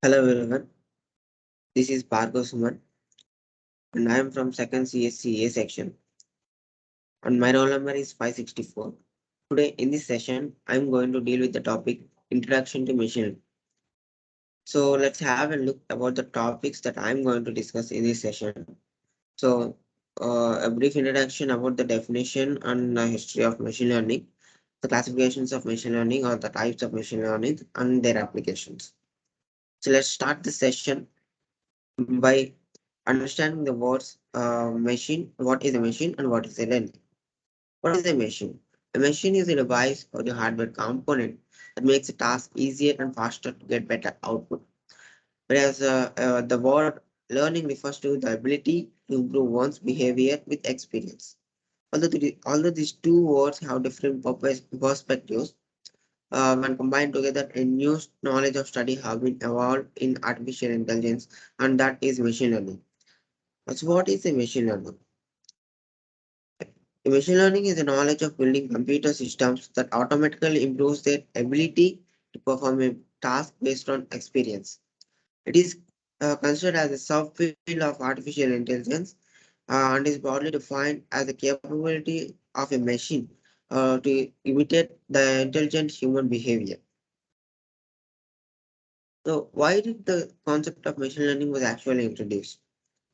Hello everyone, this is Bhargav Suman and I am from second CSCA section and my roll number is 564. Today in this session, I am going to deal with the topic Introduction to Machine Learning. So let's have a look about the topics that I am going to discuss in this session. So a brief introduction about the definition and the history of machine learning, the classifications of machine learning or the types of machine learning and their applications. So let's start the session by understanding the words machine, what is a machine and what is a learning. What is a machine? A machine is a device or a hardware component that makes a task easier and faster to get better output. Whereas the word learning refers to the ability to improve one's behavior with experience. Although these two words have different perspectives, when combined together, a new knowledge of study have been evolved in artificial intelligence, and that is machine learning. So, what is a machine learning? Machine learning is the knowledge of building computer systems that automatically improves their ability to perform a task based on experience. It is considered as a subfield of artificial intelligence and is broadly defined as the capability of a machine to imitate the intelligent human behavior. So, why did the concept of machine learning was actually introduced?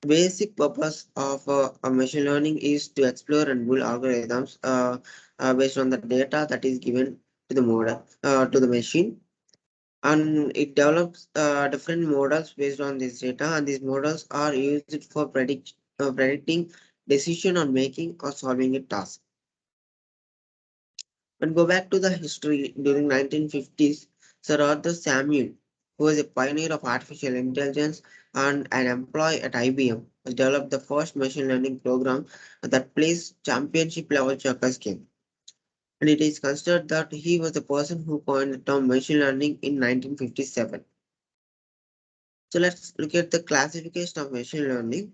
The basic purpose of a machine learning is to explore and build algorithms based on the data that is given to the model to the machine, and it develops different models based on this data, and these models are used for predicting decision on making or solving a task. But go back to the history during 1950s, Sir Arthur Samuel, who was a pioneer of artificial intelligence and an employee at IBM, developed the first machine learning program that plays championship level checkers game. And it is considered that he was the person who coined the term machine learning in 1957. So let's look at the classification of machine learning.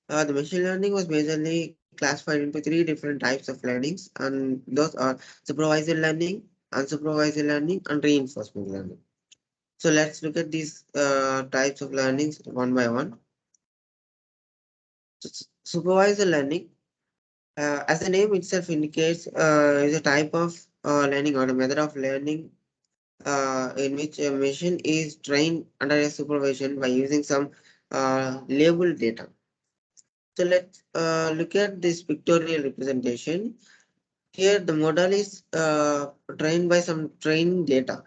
The machine learning was majorly classified into three different types of learnings, and those are supervised learning, unsupervised learning, and reinforcement learning. So let's look at these types of learnings one by one. Supervised learning, as the name itself indicates, is a type of learning or a method of learning in which a machine is trained under a supervision by using some labeled data. So let's look at this pictorial representation. Here, the model is trained by some training data,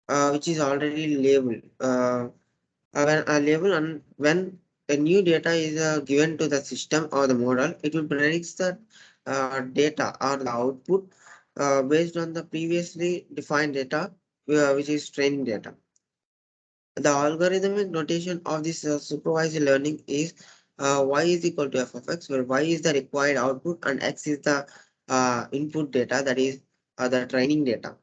which is already labeled. When a label and when a new data is given to the system or the model, it will predict the data or the output based on the previously defined data, which is training data. The algorithmic notation of this supervised learning is y is equal to f of x, where y is the required output and x is the input data, that is the training data.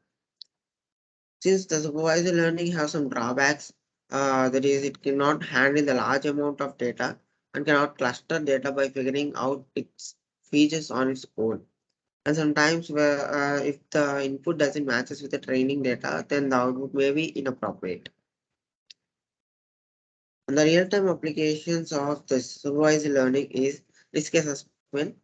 Since the supervised learning has some drawbacks, that is, it cannot handle the large amount of data and cannot cluster data by figuring out its features on its own. And sometimes, if the input doesn't matches with the training data, then the output may be inappropriate. And the real-time applications of the supervised learning is risk assessment.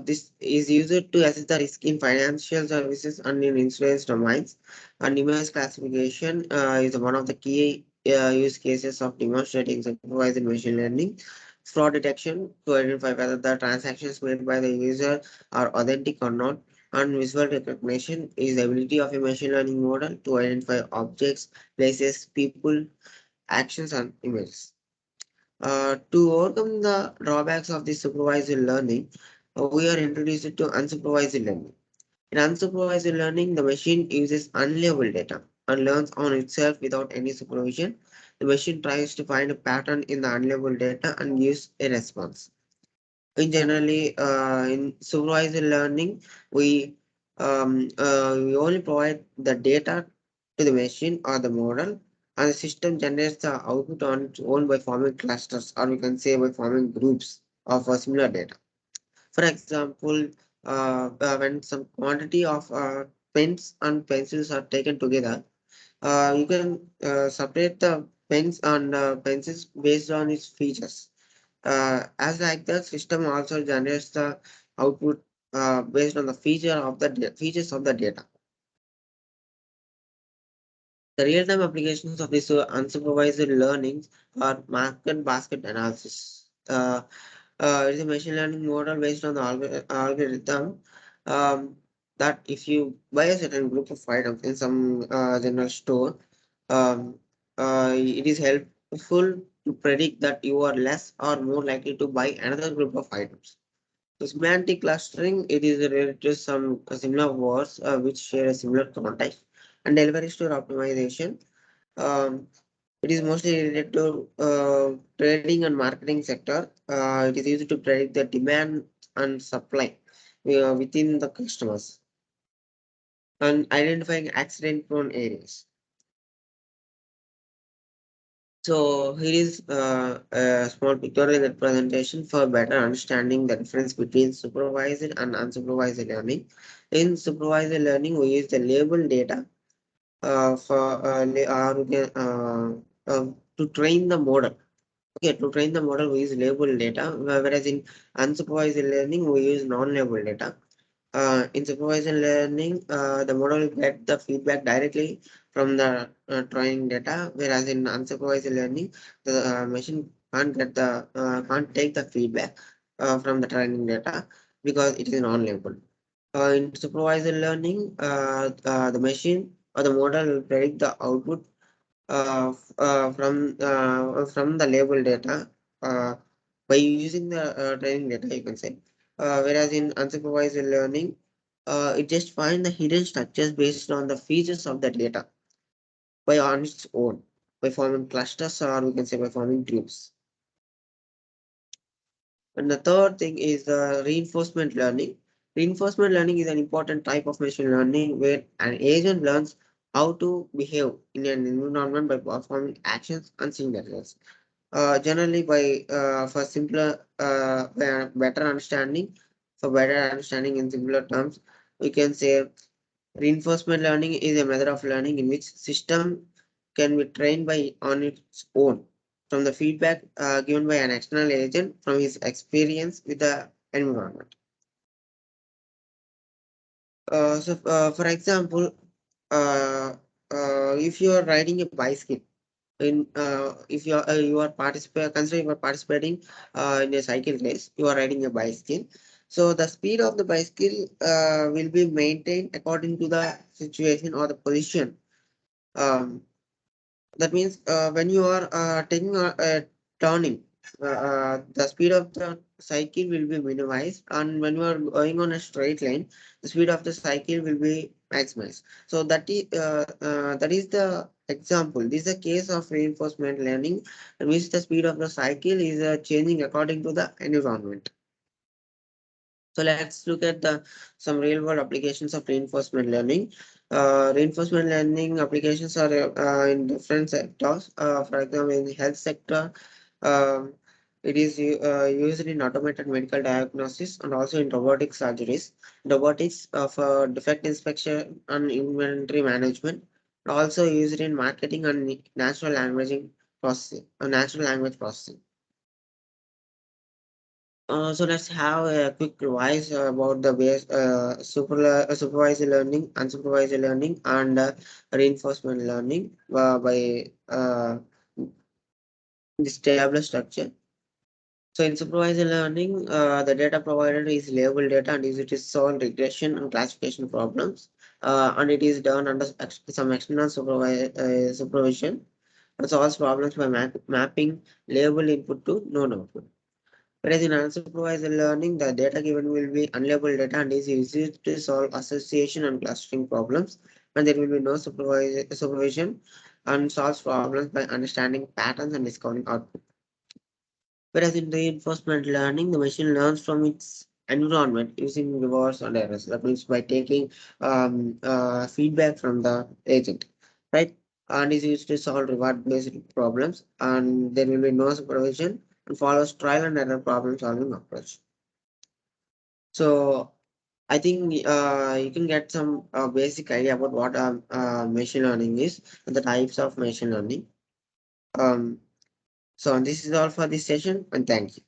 This is used to assess the risk in financial services and in insurance domains. And image classification is one of the key use cases of demonstrating supervised machine learning. Fraud detection to identify whether the transactions made by the user are authentic or not. And visual recognition is the ability of a machine learning model to identify objects, places, people, actions, and images. To overcome the drawbacks of the supervised learning, we are introduced to unsupervised learning. In unsupervised learning, the machine uses unlabeled data and learns on itself without any supervision. The machine tries to find a pattern in the unlabeled data and gives a response. In supervised learning, we we only provide the data to the machine or the model, and the system generates the output on its own by forming clusters, or we can say by forming groups of similar data. For example, when some quantity of pens and pencils are taken together, you can separate the pens and pencils based on its features. As like the system also generates the output based on the features of the data. The real-time applications of this unsupervised learning are market basket analysis. It is a machine learning model based on the algorithm um, that if you buy a certain group of items in some general store, um, it is helpful to predict that you are less or more likely to buy another group of items. So semantic clustering, it is related to some similar words which share a similar context. And delivery store optimization, um, it is mostly related to trading and marketing sector. It is used to predict the demand and supply within the customers and identifying accident-prone areas. So here is a small pictorial representation for better understanding the difference between supervised and unsupervised learning. In supervised learning, we use the label data to train the model. Okay, to train the model, we use label data, whereas in unsupervised learning, we use non-label data. In supervised learning, the model will get the feedback directly from the training data, whereas in unsupervised learning, the machine can't take the feedback from the training data because it is non-labeled. In supervised learning, the machine or the model will predict the output from the label data by using the training data, you can say. Whereas in unsupervised learning, it just find the hidden structures based on the features of the data by on its own, by forming clusters or we can say by forming groups. And the third thing is the reinforcement learning. Reinforcement learning is an important type of machine learning where an agent learns how to behave in an environment by performing actions and seeing the results. Generally, by for simpler, better understanding, for better understanding in simpler terms, we can say reinforcement learning is a method of learning in which system can be trained by on its own from the feedback given by an external agent from his experience with the environment. For example, uh, if you are riding a bicycle, if you are consider you are participating in a cycle race, you are riding a bicycle. So the speed of the bicycle will be maintained according to the situation or the position. Um, that means when you are taking a turning, the speed of the cycle will be minimized, and when you are going on a straight line, the speed of the cycle will be maximized. So that is the example. This is a case of reinforcement learning, in which the speed of the cycle is changing according to the environment. So let's look at the some real world applications of reinforcement learning. Reinforcement learning applications are in different sectors. For example, in the health sector, um, it is used in automated medical diagnosis and also in robotic surgeries, robotics for defect inspection and inventory management, and also used in marketing and natural language processing. So let's have a quick revise about the base supervised learning, unsupervised learning, and reinforcement learning by this table structure. So in supervised learning, the data provided is labeled data and is it is solve regression and classification problems, and it is done under some external supervision and solves problems by mapping label input to known output. Whereas in unsupervised learning, the data given will be unlabeled data and is used to solve association and clustering problems, and there will be no supervision and solves problems by understanding patterns and discovering output. Whereas in reinforcement learning, the machine learns from its environment using rewards and errors. That means by taking feedback from the agent, right? And is used to solve reward-based problems, and there will be no supervision and follows trial and error problem solving approach. So I think you can get some basic idea about what machine learning is and the types of machine learning. Um, so this is all for this session, and thank you.